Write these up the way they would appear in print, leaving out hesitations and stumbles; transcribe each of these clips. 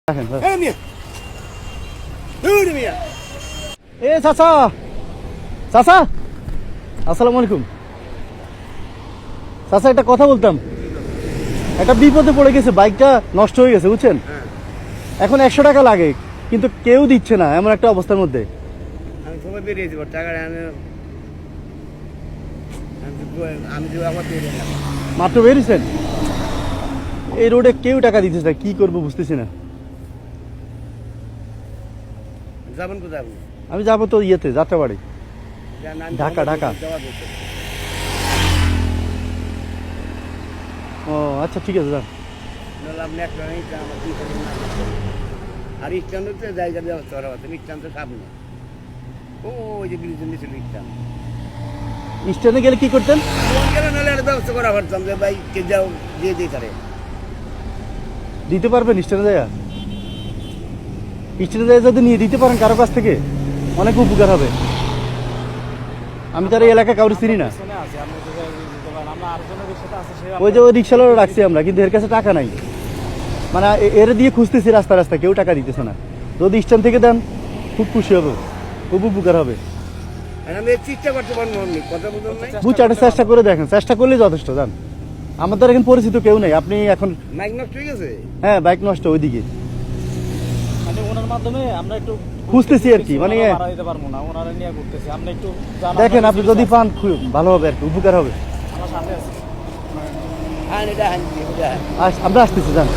আসসালামু আলাইকুম চাচা, একটা কথা বলতাম। একটা বিপদে পড়ে গেছে, বাইকটা নষ্ট হয়ে গেছে বুঝছেন। এখন 100 টাকা লাগে, কিন্তু কেউ দিচ্ছে না, এমন একটা অবস্থার মধ্যে। মাত্র বেরিয়েছেন, এই রোডে কেউ টাকা দিতেছে না, কি করবো বুঝতেছি না। আমি যাবো তো ইয়েতে, যাত্রাবাড়ি, ঢাকা। ঢাকা। ও আচ্ছা, ঠিক আছে যান। আর স্ট্যান্ড হচ্ছে জায়গার ব্যবস্থা করা হচ্ছে, স্ট্যান্ড তো সামনে, ওই যে ব্রিজের নিচে স্ট্যান্ড। স্ট্যান্ডে গেলে কি করতেন? গেলে নাহলে একটা ব্যবস্থা করা পারতাম যে ভাই কে যাও দিয়ে দিই তারে। দিতে পারবেন স্ট্যান্ডে যায়? স্ট্যান্ডে যায় যদি নিয়ে দিতে পারেন কারো কাছ থেকে, অনেক উপকার হবে। আমি তার এই এলাকা কাউরি চিনি না। ওই যে ওই রিক্সাওয়ালা রাখছি আমরা, কিন্তু এর কাছে টাকা নাই। মানে এর দিয়ে খুঁজতেছি রাস্তা রাস্তা, কেউ টাকা দিতেছে না। যদি স্ট্যান্ড থেকে দেন খুব খুশি হবে, খুব উপকার হবে। বুঝতে চেষ্টা করে দেখেন, চেষ্টা করলে যথেষ্ট। জান আমাদের এখন পরিচিত কেউ নেই। আপনি এখন হ্যাঁ, বাইক নষ্ট ওইদিকে, ওনার মাধ্যমে আমরা একটু খুঁজতেছি আর কি। মানে দেখেন, আপনি যদি পান ভালো হবে আর কি, উপকার হবে। আমরা আসতেছি, জান।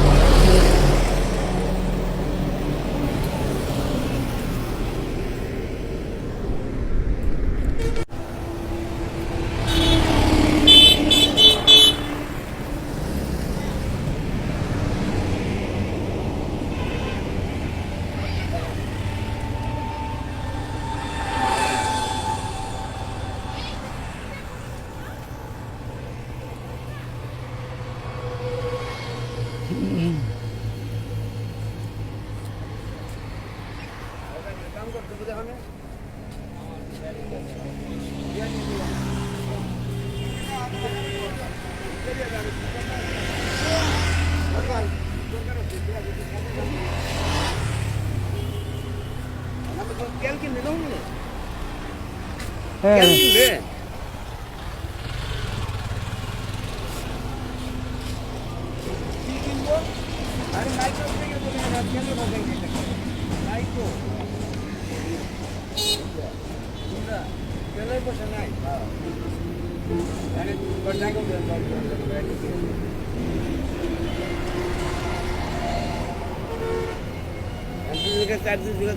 হ্যাঁ,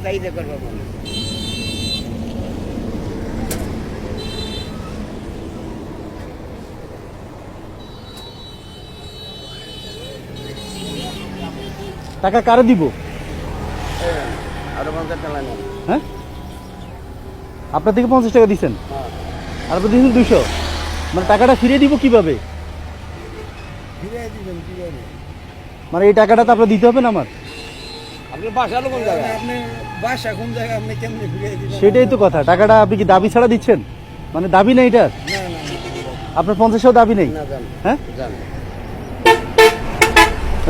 চাহিদা করবো টাকা কারে দিব? আরো 50 টাকা নেন। হ্যাঁ, আপনার থেকে 50 টাকা দিচ্ছেন, আর আপনি দিচ্ছেন 200। মানে টাকাটা ফিরিয়ে দিব কিভাবে? মানে এই টাকাটা তো আপনার দিতে হবে না আমার। আপনার বাসা কোন জায়গায়? আপনি বাসা কোন জায়গায়? আপনি কেমনে ফিরিয়ে দিবেন? সেটাই তো কথা। টাকাটা আপনি কি দাবি ছাড়া দিচ্ছেন? মানে দাবি নেই এটার? আপনার 50 দাবি নেই? হ্যাঁ,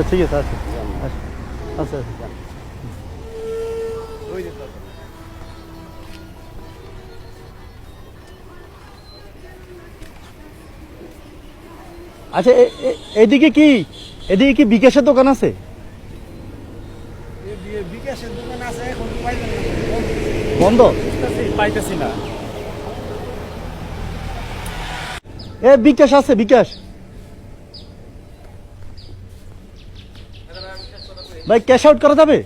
ঠিক আছে। আচ্ছা আচ্ছা আচ্ছা। আচ্ছা, এদিকে কি বিকাশের দোকান আছে? বিকাশের দোকান আছে, এখন বন্ধ, পাইতেছি না। বিকাশ আছে, বিকাশ ভাই, ক্যাশ আউট করা যাবে?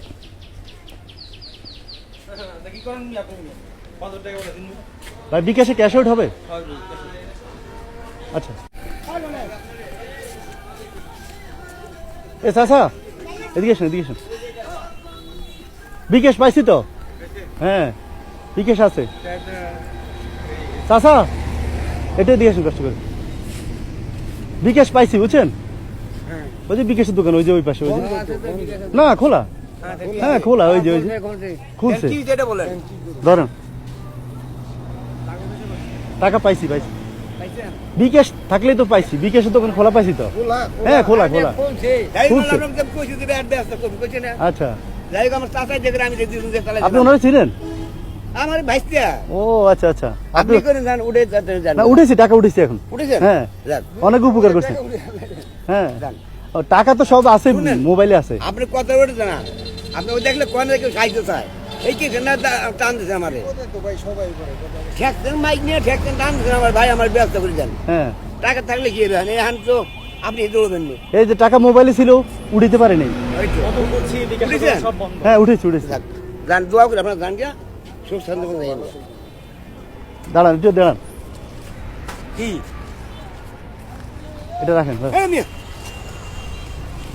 ভাই বিকাশে ক্যাশ আউট হবে? আচ্ছা। চাচা এদিকে আসেন, এদিকে আসেন। বিকাশ পাইছি তো, হ্যাঁ বিকাশ আছে। চাচা এটা দিয়ে আসেন কষ্ট করে। বিকাশ পাইছি বুঝছেন, ওই যে বিকাশের দোকান, ওই যে ওই পাশে, ওই যে না খোলা। হ্যাঁ খোলা, ওই যে খুলছে। ধরেন টাকা পাইছি। পাইছেন? বিকাশ থাকলেই তো পাইছি, বিকাশের দোকান খোলা পাইছি তো। হ্যাঁ খোলা খোলা। তাই খুলছে। বললাম যে কইছি যে অ্যাড্রেস তো কবি কইছে না। আচ্ছা, যাই হোক আমার চাচাই দেখে আমি দেখি যে তাহলে আপনি ওনারা ছিলেন? আমার ভাইস্তিয়া ও আচ্ছা আচ্ছা, আপনি করে যান উড়ে যান না উঠেছি, টাকা উঠেছি এখন। উঠেছেন? হ্যাঁ যাক। অনেক উপকার করছে। হ্যাঁ যান। ও, টাকা তো সব আছে, শুনেন। মোবাইলে আছে। আপনি কত উঠেছেন না আপনি ওই দেখলে কোন কেউ সাহায্য চায় এই কি না টান দিছে আমারে ঠেকছেন মাইক নিয়ে ঠেকছেন টান দিছেন আমার ভাই আমার ব্যবস্থা করে দেন হ্যাঁ টাকা থাকলে কি হবে এই হান তো আপনি দৌড়বেন না এই যে টাকা মোবাইলে ছিল উঠিতে পারি নাই। ওই তো। কত করছি বিকাশ বুঝেছেন? সব বন্ধ। হ্যাঁ উঠেছি উঠেছি। যাক, যান দোয়া করে আপনার যান গিয়া সুখ শান্তি করে যাইয়েন। দাঁড়ান একটু দাঁড়ান, কি এটা রাখেন। হ্যাঁ। এই মিয়া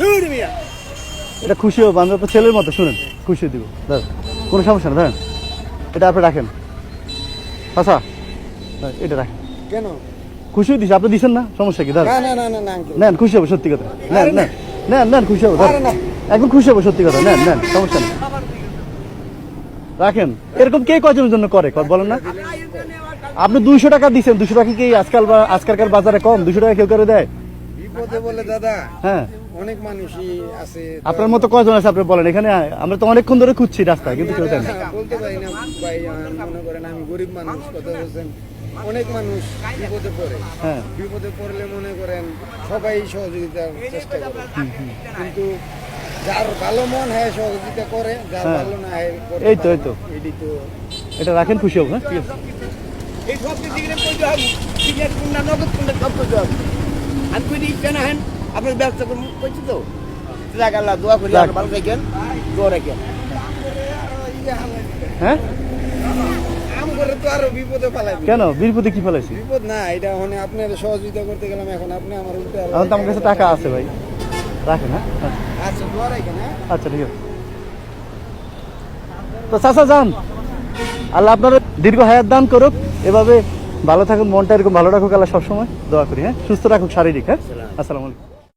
দূর মিয়া এটা খুশি হবো, আমি আপনার ছেলের মতো, শুনেন খুশি দিব, দাঁড়ান কোনো সমস্যা না, দাঁড়ান এটা আপনি রাখেন। আচ্ছা এটা রাখেন, কেন খুশি দিছে আপনি দিছেন না, সমস্যা কি? দাঁড়ান না না না না আঙ্কেল নেন, খুশি হবো সত্যি কথা, নেন আরে না। নেন নেন নেন, খুশি হবো, আরে না। একদম খুশি হবো সত্যি কথা, নেন নেন, সমস্যা নেই, রাখেন। এরকম কে কজনের জন্য করে বলেন না? আপনি 200 টাকা দিচ্ছেন, 200 টাকা কি আজকালকার বাজারে কম? 200 টাকা কেউ করে দেয়? বিপদে বলে দাদা হ্যাঁ অনেক মানুষই আছে আপনার মতো কজন আছে আপনি বলেন? এখানে আমরা তো অনেকক্ষণ ধরে খুঁজছি রাস্তায়, কিন্তু কেউ দেয় না। বলতে পারি না ভাই মনে করেন আমি গরিব মানুষ কথা বলছেন অনেক মানুষ বিপদে পড়ে হ্যাঁ বিপদে পড়লে মনে করেন সবাই সহযোগিতার চেষ্টা করে কিন্তু যার ভালো মন হয় সহযোগিতা করে যার হ্যাঁ। ভালো না হয় করতে এই তো, পারে এই তো। না। এটি তো এটা রাখেন, খুশি হবো। হ্যাঁ ঠিক আছে। এই সব দিকে কইতে হবে টিকেট কোনটা নগদ কোনটা সব কইতে হবে আমি কই দিই কেন হেন আপনার ব্যবস্থা করুন কইছি তো যাক আল্লাহ দোয়া করি যাক। আর ভালো থাকেন দোয়া রাখেন হ্যাঁ আম করে তো আরো বিপদে ফেলাই দিবে। কেন বিপদে কি ফেলাইছি? বিপদ না এটা মানে আপনার সহযোগিতা করতে গেলাম এখন আপনি আমার উল্টা এখন তো আমার কাছে টাকা আছে ভাই, রাখেন। হ্যাঁ আচ্ছা দোয়া রাখেন হ্যাঁ আচ্ছা ঠিক আছে। তো চাচা যান, আল্লাহ আপনার দীর্ঘ হায়াত দান করুক, এভাবে ভালো থাকুন, মনটা এরকম ভালো রাখুক আল্লাহ সবসময়, দোয়া করি। হ্যাঁ সুস্থ রাখুক শারীরিক। হ্যাঁ আসসালামু আলাইকুম।